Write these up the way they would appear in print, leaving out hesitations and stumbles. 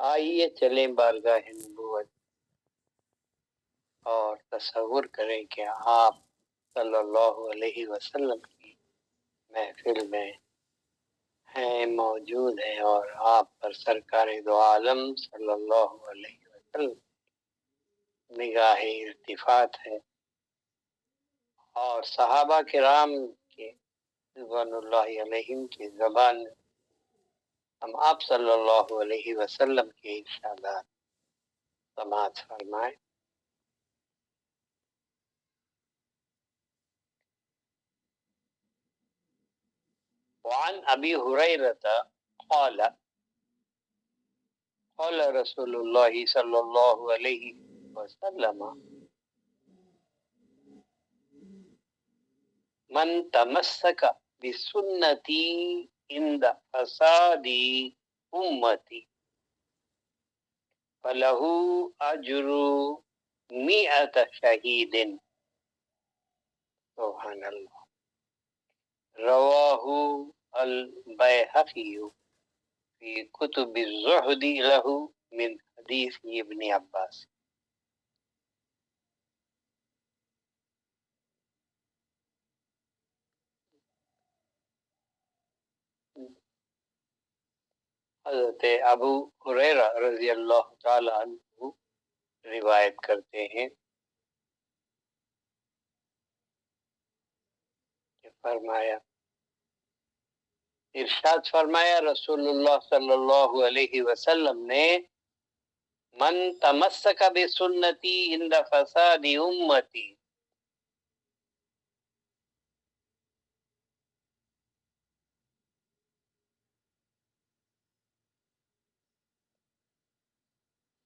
آئیے چلیں بارگاہ نبوت اور تصور کریں کہ آپ صلی اللہ علیہ وسلم کی محفل میں ہیں، موجود ہیں، اور آپ پر سرکار دو عالم صلی اللہ علیہ وسلم نگاہ التفات ہے، اور صحابہ کرام کے رضوان اللہ علیہم کی زبان ہم آپ صلی اللہ علیہ وسلم کے ارشادات سماعت فرمائیں۔ وعن ابی ہریرہ قال قال رسول اللہ صلی اللہ علیہ وسلم من تمسک بسنتی عند فساد امتی فلہ اجر مئۃ شہید۔ سبحان اللہ۔ رواہ البیہقی فی کتب الزہد لہ من حدیث ابن عباس۔ حضرت ابو ہریرہ رضی اللہ تعالی عنہ روایت کرتے ہیں کہ فرمایا، ارشاد فرمایا رسول اللہ صلی اللہ علیہ وسلم نے، من تمسک بسنتی عند فساد امتی،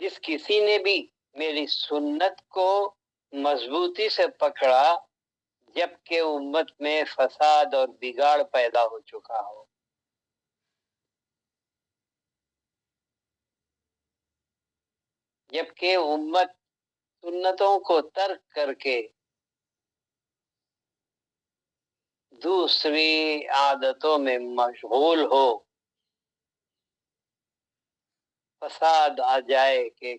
جس کسی نے بھی میری سنت کو مضبوطی سے پکڑا جبکہ امت میں فساد اور بگاڑ پیدا ہو چکا ہو، جبکہ امت سنتوں کو ترک کر کے دوسری عادتوں میں مشغول ہو، فساد آ جائے کہ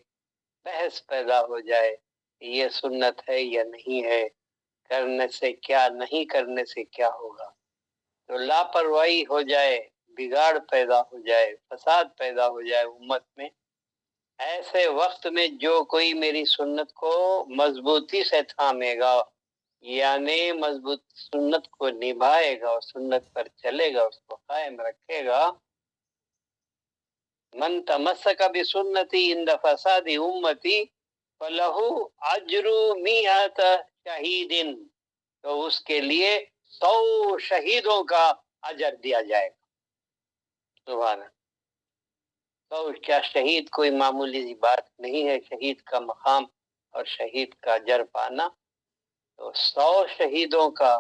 بحث پیدا ہو جائے یہ سنت ہے یا نہیں ہے، کرنے سے کیا، نہیں کرنے سے کیا ہوگا، تو لاپرواہی ہو جائے، بگاڑ پیدا ہو جائے، فساد پیدا ہو جائے امت میں، ایسے وقت میں جو کوئی میری سنت کو مضبوطی سے تھامے گا، یعنی مضبوط سنت کو نبھائے گا اور سنت پر چلے گا، اس کو قائم رکھے گا، من تمسک بسنتی عند فساد امتی فلہ اجر مئۃ شہید، تو اس کے لیے 100 شہیدوں کا اجر دیا جائے گا۔ سبحان اللہ۔ تو کیا شہید کوئی معمولی سی بات نہیں ہے، شہید کا مقام اور شہید کا اجر پانا، تو 100 شہیدوں کا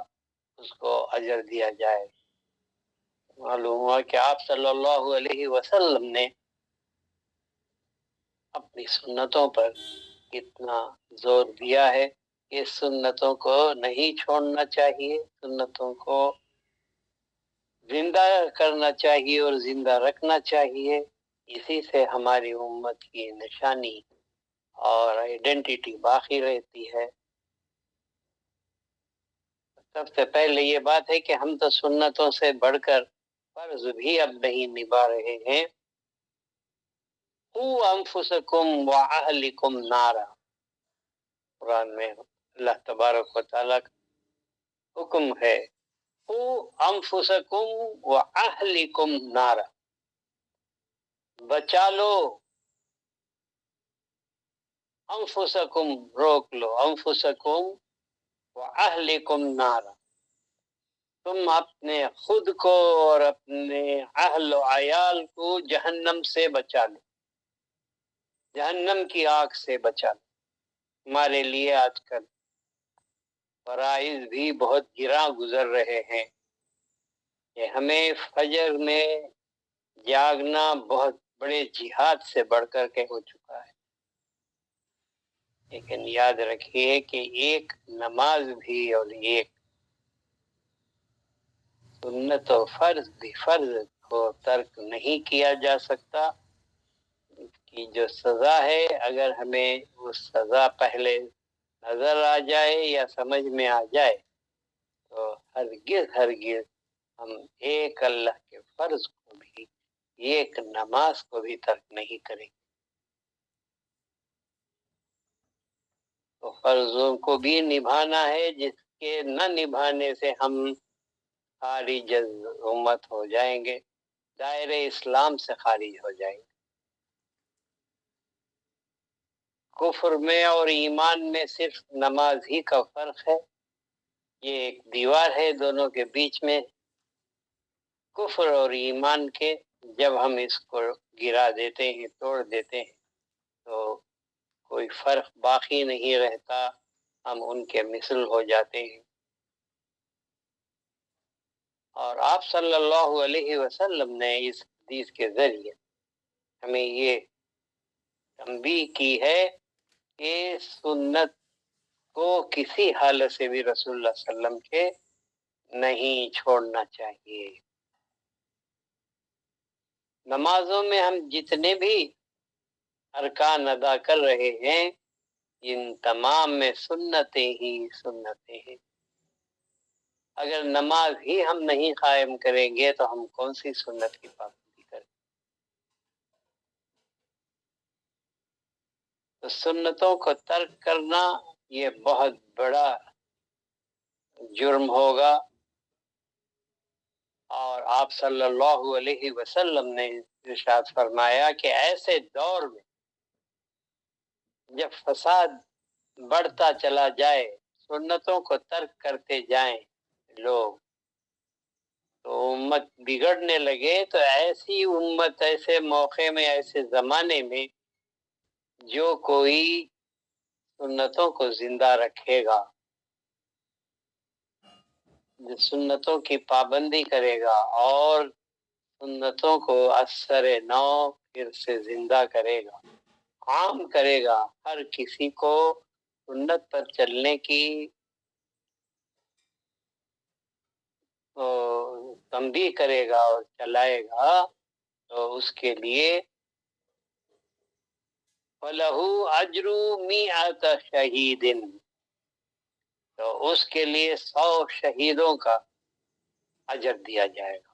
اس کو اجر دیا جائے۔ معلوم ہوا کہ آپ صلی اللہ علیہ وسلم نے اپنی سنتوں پر کتنا زور دیا ہے کہ سنتوں کو نہیں چھوڑنا چاہیے، سنتوں کو زندہ کرنا چاہیے اور زندہ رکھنا چاہیے، اسی سے ہماری امت کی نشانی اور آئیڈینٹی باقی رہتی ہے۔ سب سے پہلے یہ بات ہے کہ ہم تو سنتوں سے بڑھ کر فرض بھی اب نہیں نبھا رہے ہیں۔ قوا انفسکم واہلکم نارا، قرآن میں اللہ تبارک و تعالیٰ کا حکم ہے، قوا انفسکم واہلکم نارا، بچا لو، انفسکم روک لو، انفسکم واہلکم نارا، تم اپنے خود کو اور اپنے اہل و عیال کو جہنم سے بچا لو، جہنم کی آگ سے بچا لو۔ ہمارے لیے آج کل فرائض بھی بہت گراں گزر رہے ہیں کہ ہمیں فجر میں جاگنا بہت بڑے جہاد سے بڑھ کر کے ہو چکا ہے، لیکن یاد رکھیے کہ ایک نماز بھی اور ایک سنت و فرض بھی، فرض کو ترک نہیں کیا جا سکتا، کی جو سزا ہے، اگر ہمیں وہ سزا پہلے نظر آ جائے یا سمجھ میں آ جائے تو ہرگز ہم ایک اللہ کے فرض کو بھی، ایک نماز کو بھی ترک نہیں کریں گے۔ تو فرضوں کو بھی نبھانا ہے، جس کے نہ نبھانے سے ہم خارج امت ہو جائیں گے، دائرہ اسلام سے خارج ہو جائیں گے۔ کفر میں اور ایمان میں صرف نماز ہی کا فرق ہے، یہ ایک دیوار ہے دونوں کے بیچ میں، کفر اور ایمان کے۔ جب ہم اس کو گرا دیتے ہیں، توڑ دیتے ہیں، تو کوئی فرق باقی نہیں رہتا، ہم ان کے مثل ہو جاتے ہیں۔ اور آپ صلی اللہ علیہ وسلم نے اس حدیث کے ذریعے ہمیں یہ تنبیہ کی ہے کہ سنت کو کسی حالت سے بھی رسول اللہ صلی اللہ علیہ وسلم کے نہیں چھوڑنا چاہیے۔ نمازوں میں ہم جتنے بھی ارکان ادا کر رہے ہیں، ان تمام میں سنتیں ہی سنتیں ہیں۔ اگر نماز ہی ہم نہیں قائم کریں گے تو ہم کون سی سنت کی پابندی کریں؟ تو سنتوں کو ترک کرنا یہ بہت بڑا جرم ہوگا، اور آپ صلی اللہ علیہ وسلم نے ارشاد فرمایا کہ ایسے دور میں جب فساد بڑھتا چلا جائے، سنتوں کو ترک کرتے جائیں لوگ، تو امت بگڑنے لگے، تو ایسی امت، ایسے موقع میں، ایسے زمانے میں جو کوئی سنتوں کو زندہ رکھے گا، جو سنتوں کی پابندی کرے گا اور سنتوں کو اثر نو پھر سے زندہ کرے گا، عام کرے گا، ہر کسی کو سنت پر چلنے کی تنبیہ کرے گا اور چلائے گا، تو اس کے لیے فَلَهُ أَجْرُ مِئَةِ شَهِيدٍ، تو اس کے لیے 100 شہیدوں کا اجر دیا جائے گا۔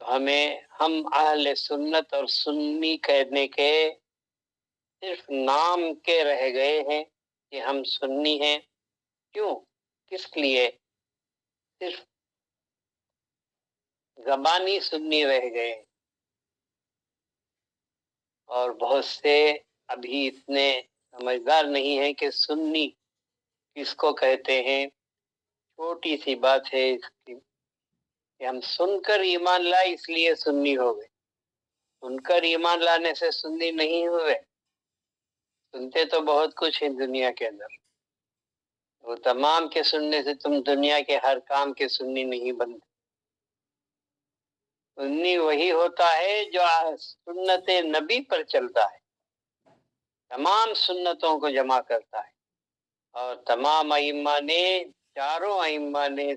تو ہم اہل سنت اور سنی کہنے کے صرف نام کے رہ گئے ہیں کہ ہم سنی ہیں۔ کیوں؟ کس لیے صرف زبانی سنی رہ گئے، اور بہت سے ابھی اتنے سمجھدار نہیں ہیں کہ سنی کس کو کہتے ہیں۔ چھوٹی سی بات ہے اس کی کہ ہم سن کر ایمان لائے اس لیے سنی ہو گئے، سن کر ایمان لانے سے سنی نہیں ہوئے۔ سنتے تو بہت کچھ ہے دنیا کے اندر، وہ تمام کے سننے سے تم دنیا کے ہر کام کے سنی نہیں بنتے۔ سنی وہی ہوتا ہے جو سنت نبی پر چلتا ہے، تمام سنتوں کو جمع کرتا ہے، اور تمام ائمہ نے، چاروں ائمہ نے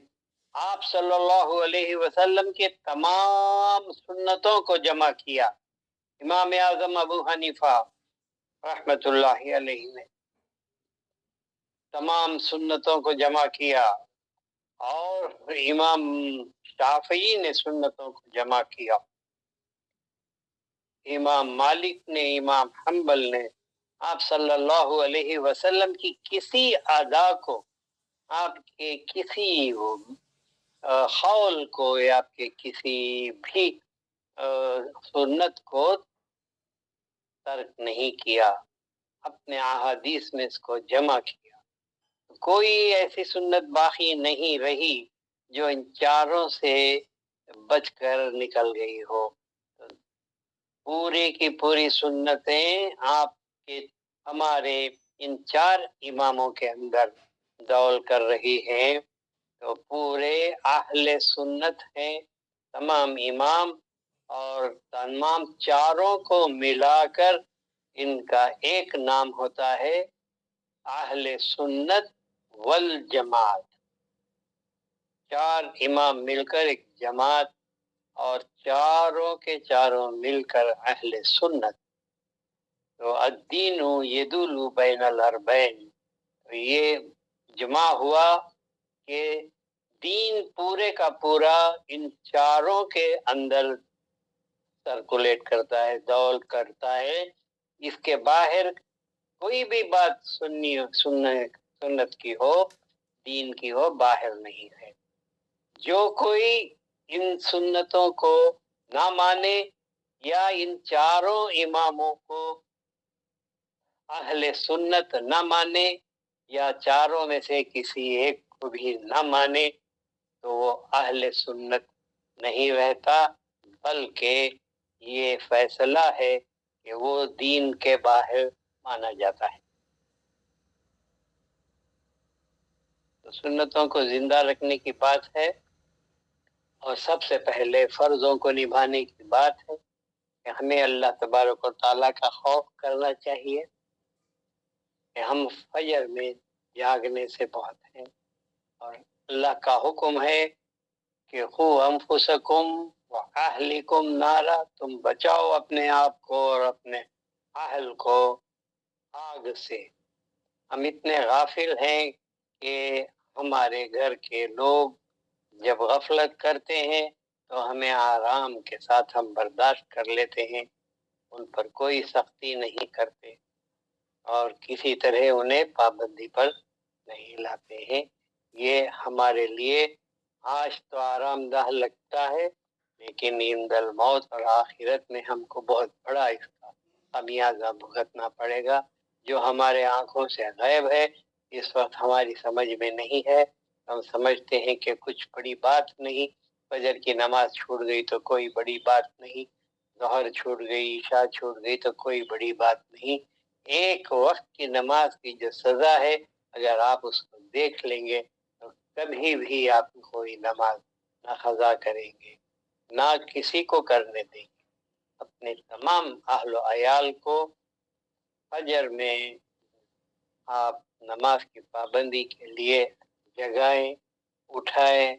آپ صلی اللہ علیہ وسلم کے تمام سنتوں کو جمع کیا۔ امام اعظم ابو حنیفہ رحمت اللہ علیہ نے تمام سنتوں کو جمع کیا، اور امام شافعی نے سنتوں کو جمع کیا، امام مالک نے، امام حنبل نے آپ صلی اللہ علیہ وسلم کی کسی ادا کو، آپ کے کسی قول کو، یا آپ کے کسی بھی سنت کو ترک نہیں کیا، اپنے احادیث میں اس کو جمع کیا۔ کوئی ایسی سنت باقی نہیں رہی جو ان چاروں سے بچ کر نکل گئی ہو۔ پوری کی پوری سنتیں آپ کے، ہمارے ان چار اماموں کے اندر دول کر رہی ہیں، تو پورے اہل سنت ہیں تمام امام، اور تمام چاروں کو ملا کر ان کا ایک نام ہوتا ہے اہل سنت والجماعت۔ چار امام مل کر ایک جماعت اور چاروں کے چاروں مل کر اہل سنت، تو الدین یدول بین الاربعین، یہ جمع ہوا کہ دین پورے کا پورا ان چاروں کے اندر سرکولیٹ کرتا ہے، دول کرتا ہے. اس کے باہر کوئی بھی بات سنت کی ہو، دین کی ہو، باہر نہیں ہے. جو کوئی ان سنتوں کو نہ مانے یا ان چاروں اماموں کو اہل سنت نہ مانے یا چاروں میں سے کسی ایک کو بھی نہ مانے تو وہ اہل سنت نہیں رہتا، بلکہ یہ فیصلہ ہے کہ وہ دین کے باہر مانا جاتا ہے. تو سنتوں کو زندہ رکھنے کی بات ہے، اور سب سے پہلے فرضوں کو نبھانے کی بات ہے کہ ہمیں اللہ تبارک و تعالیٰ کا خوف کرنا چاہیے کہ ہم فجر میں جاگنے سے بہت ہیں، اور اللہ کا حکم ہے کہ خو انفسکم واہلکم نارا، تم بچاؤ اپنے آپ کو اور اپنے اہل کو آگ سے. ہم اتنے غافل ہیں کہ ہمارے گھر کے لوگ جب غفلت کرتے ہیں تو ہمیں آرام کے ساتھ ہم برداشت کر لیتے ہیں، ان پر کوئی سختی نہیں کرتے اور کسی طرح انہیں پابندی پر نہیں لاتے ہیں. یہ ہمارے لیے آج تو آرام دہ لگتا ہے، لیکن عند الموت اور آخرت میں ہم کو بہت بڑا اس کا خمیازہ بھگتنا پڑے گا، جو ہمارے آنکھوں سے غائب ہے، اس وقت ہماری سمجھ میں نہیں ہے. ہم سمجھتے ہیں کہ کچھ بڑی بات نہیں، فجر کی نماز چھوٹ گئی تو کوئی بڑی بات نہیں، ظہر چھوٹ گئی، عشاء چھوٹ گئی تو کوئی بڑی بات نہیں. ایک وقت کی نماز کی جو سزا ہے، اگر آپ اس کو دیکھ لیں گے تو کبھی بھی آپ کوئی نماز نہ قضا کریں گے، نہ کسی کو کرنے دیں گے. اپنے تمام اہل و عیال کو فجر میں آپ نماز کی پابندی کے لیے جگائیں، اٹھائیں،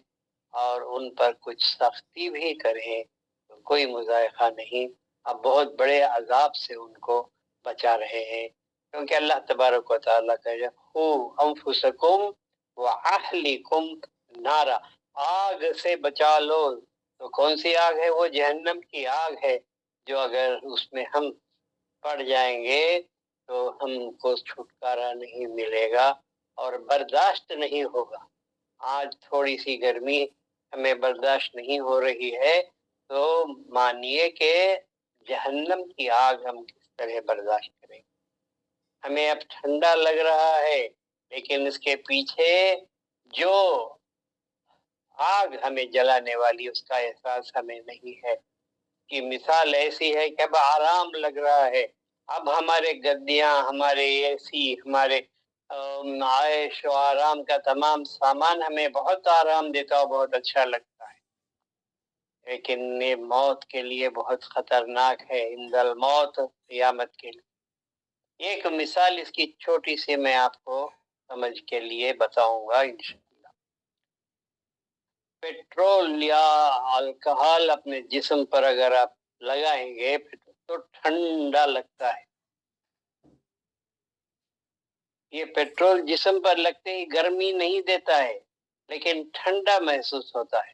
اور ان پر کچھ سختی بھی کریں تو کوئی مضائقہ نہیں. اب بہت بڑے عذاب سے ان کو بچا رہے ہیں، کیونکہ اللہ تبارک و تعالیٰ کا خو انفسکم واہلکم نارا، آگ سے بچا لو. تو کون سی آگ ہے؟ وہ جہنم کی آگ ہے، جو اگر اس میں ہم پڑ جائیں گے تو ہم کو چھٹکارا نہیں ملے گا اور برداشت نہیں ہوگا. آج تھوڑی سی گرمی ہمیں برداشت نہیں ہو رہی ہے تو مانیے کہ جہنم کی آگ ہم کس طرح برداشت کریں گے. ہمیں اب ٹھنڈا لگ رہا ہے، لیکن اس کے پیچھے جو آگ ہمیں جلانے والی اس کا احساس ہمیں نہیں ہے. کی مثال ایسی ہے کہ اب آرام لگ رہا ہے، اب ہمارے گدیاں، ہمارے اے سی، ہمارے عائش و آرام کا تمام سامان ہمیں بہت آرام دیتا اور بہت اچھا لگتا ہے، لیکن یہ موت کے لیے بہت خطرناک ہے. عند الموت، قیامت کے لیے. ایک مثال اس کی چھوٹی سی میں آپ کو سمجھ کے لیے بتاؤں گا انشاءاللہ. پیٹرول یا الکحل اپنے جسم پر اگر آپ لگائیں گے تو ٹھنڈا لگتا ہے. یہ پیٹرول جسم پر لگتے ہی گرمی نہیں دیتا ہے، لیکن ٹھنڈا محسوس ہوتا ہے.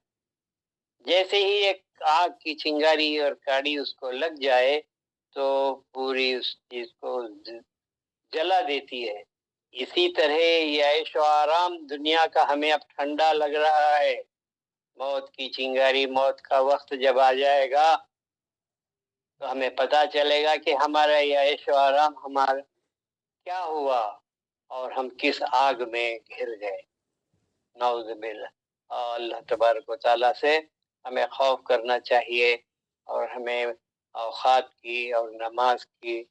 جیسے ہی ایک آگ کی چنگاری اور کاڑی اس کو لگ جائے تو پوری اس چیز کو جلا دیتی ہے. اسی طرح یہ عیش و آرام دنیا کا ہمیں اب ٹھنڈا لگ رہا ہے. موت کی چنگاری، موت کا وقت جب آ جائے گا تو ہمیں پتہ چلے گا کہ ہمارا یہ عیش و آرام ہمارا کیا ہوا اور ہم کس آگ میں گھر گئے. نعوذ باللہ. اللہ تبارک و تعالیٰ سے ہمیں خوف کرنا چاہیے، اور ہمیں اوقات کی اور نماز کی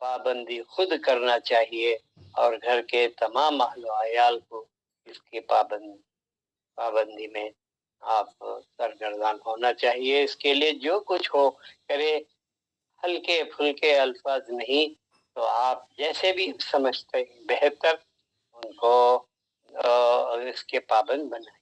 پابندی خود کرنا چاہیے، اور گھر کے تمام اہل و عیال کو اس کی پابندی میں آپ سرگردان ہونا چاہیے. اس کے لیے جو کچھ ہو کرے، ہلکے پھلکے الفاظ نہیں، تو آپ جیسے بھی سمجھتے ہیں بہتر ان کو اس کے پابند بنائیں.